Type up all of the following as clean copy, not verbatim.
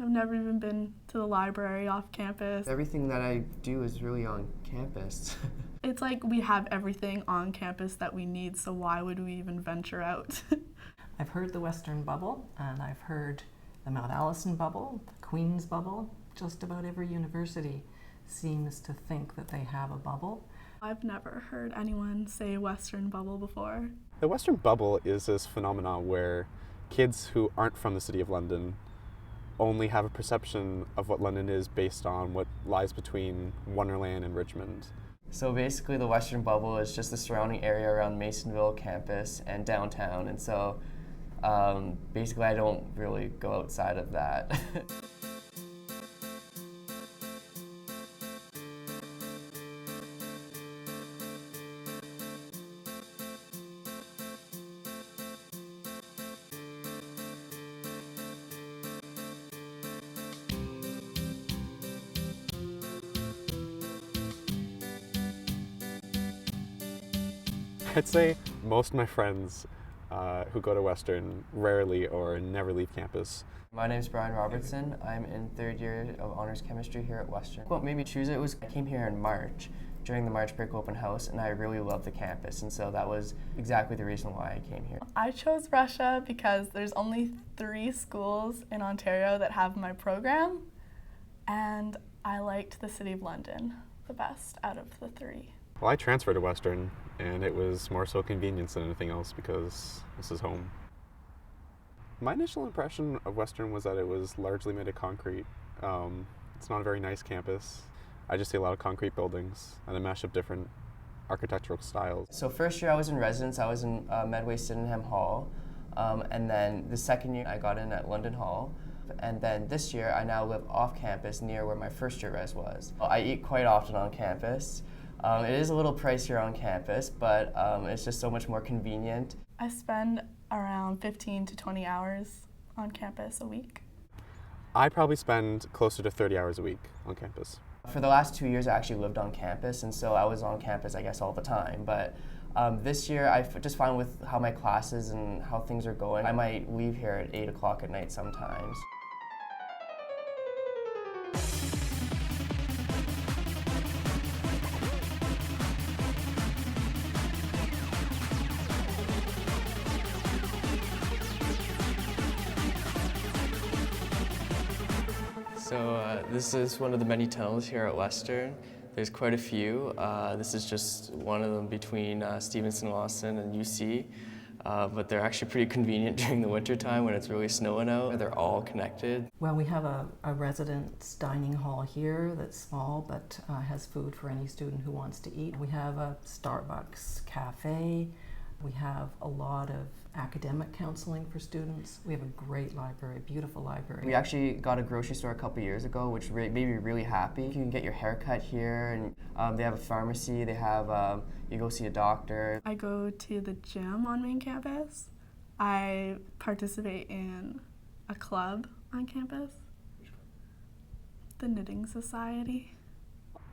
I've never even been to the library off campus. Everything that I do is really on campus. It's like we have everything on campus that we need, so why would we even venture out? I've heard the Western bubble, and I've heard the Mount Allison bubble, the Queen's bubble. Just about every university seems to think that they have a bubble. I've never heard anyone say Western bubble before. The Western bubble is this phenomenon where kids who aren't from the City of London only have a perception of what London is based on what lies between Wonderland and Richmond. So basically the Western bubble is just the surrounding area around Masonville campus and downtown, and so basically I don't really go outside of that. I'd say most of my friends who go to Western rarely or never leave campus. My name's Brian Robertson. I'm in third year of honors chemistry here at Western. What made me choose it was I came here in March during the March break open house, and I really loved the campus, and so that was exactly the reason why I came here. I chose Russia because there's only 3 schools in Ontario that have my program, and I liked the City of London the best out of the 3. Well, I transferred to Western, and it was more so convenience than anything else because this is home. My initial impression of Western was that it was largely made of concrete. It's not a very nice campus. I just see a lot of concrete buildings and a mash of different architectural styles. So first year I was in residence, I was in Medway Sydenham Hall, and then the second year I got in at London Hall. And then this year I now live off campus near where my first year res was. I eat quite often on campus. It is a little pricier on campus, but it's just so much more convenient. I spend around 15 to 20 hours on campus a week. I probably spend closer to 30 hours a week on campus. For the last 2 years I actually lived on campus, and so I was on campus I guess all the time. But this year I just found with how my classes and how things are going, I might leave here at 8 o'clock at night sometimes. So this is one of the many tunnels here at Western. There's quite a few. This is just one of them between Stevenson, Lawson, and UC. But they're actually pretty convenient during the winter time when it's really snowing out. They're all connected. Well, we have a residence dining hall here that's small but has food for any student who wants to eat. We have a Starbucks cafe. We have a lot of academic counseling for students. We have a great library, beautiful library. We actually got a grocery store a couple years ago, which made me really happy. You can get your hair cut here, and they have a pharmacy, they have, you go see a doctor. I go to the gym on main campus. I participate in a club on campus, the Knitting Society.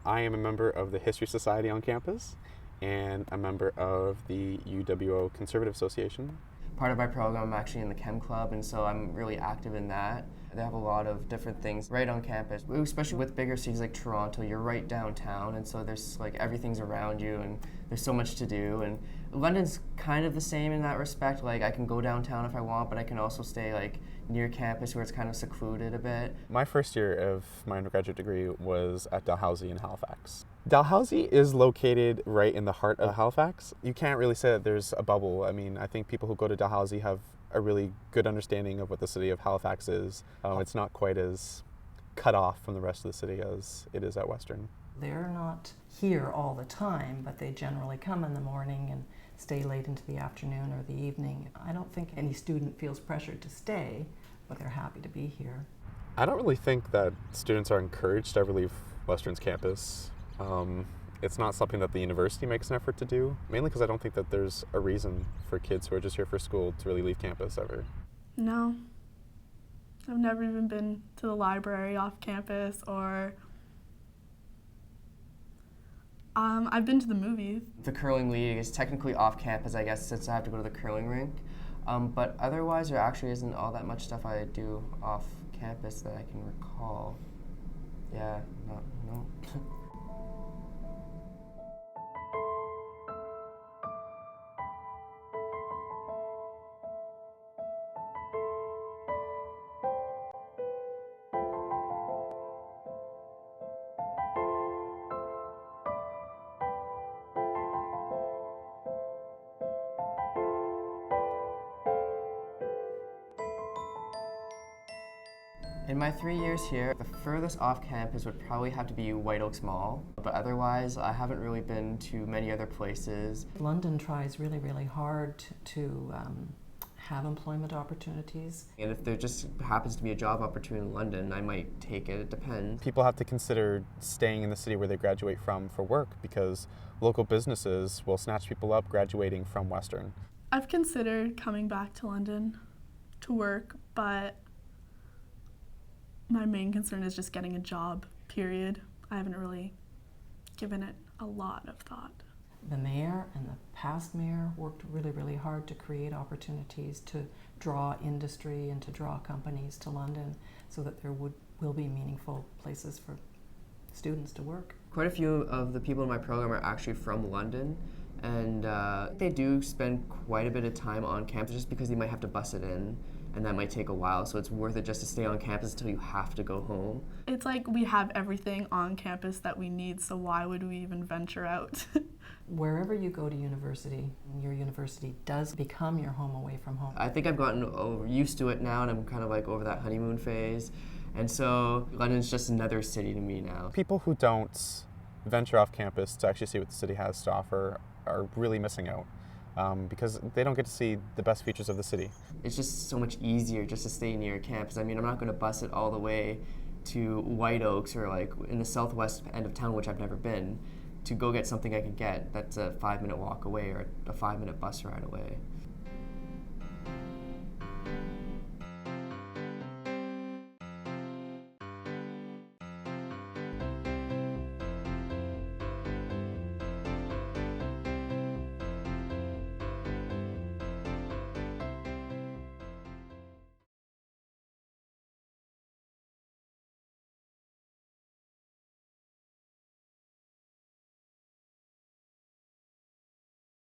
I am a member of the History Society on campus and a member of the UWO Conservative Association. Part of my program, I'm actually in the Chem Club, and so I'm really active in that. They have a lot of different things right on campus, especially with bigger cities like Toronto. You're right downtown, and so there's like everything's around you, and there's so much to do. And London's kind of the same in that respect. Like I can go downtown if I want, but I can also stay like near campus where it's kind of secluded a bit. My first year of my undergraduate degree was at Dalhousie in Halifax. Dalhousie is located right in the heart of Halifax. You can't really say that there's a bubble. I mean, I think people who go to Dalhousie have a really good understanding of what the city of Halifax is. It's not quite as cut off from the rest of the city as it is at Western. They're not here all the time, but they generally come in the morning and stay late into the afternoon or the evening. I don't think any student feels pressured to stay, but they're happy to be here. I don't really think that students are encouraged to ever leave Western's campus. It's not something that the university makes an effort to do, mainly because I don't think that there's a reason for kids who are just here for school to really leave campus ever. No. I've never even been to the library off campus, or I've been to the movies. The curling league is technically off campus, I guess, since I have to go to the curling rink. But otherwise, there actually isn't all that much stuff I do off campus that I can recall. Yeah, no. In my 3 years here, the furthest off campus would probably have to be White Oaks Mall, but otherwise I haven't really been to many other places. London tries really, really hard to have employment opportunities. And if there just happens to be a job opportunity in London, I might take it, it depends. People have to consider staying in the city where they graduate from for work because local businesses will snatch people up graduating from Western. I've considered coming back to London to work, but my main concern is just getting a job, period. I haven't really given it a lot of thought. The mayor and the past mayor worked really, really hard to create opportunities to draw industry and to draw companies to London so that there will be meaningful places for students to work. Quite a few of the people in my program are actually from London, and they do spend quite a bit of time on campus just because they might have to bus it in, and that might take a while, so it's worth it just to stay on campus until you have to go home. It's like we have everything on campus that we need, so why would we even venture out? Wherever you go to university, your university does become your home away from home. I think I've gotten used to it now, and I'm kind of like over that honeymoon phase, and so London's just another city to me now. People who don't venture off campus to actually see what the city has to offer are really missing out. Because they don't get to see the best features of the city. It's just so much easier just to stay near campus. I mean, I'm not going to bus it all the way to White Oaks or like in the southwest end of town, which I've never been, to go get something I can get that's a 5-minute walk away or a 5-minute bus ride away.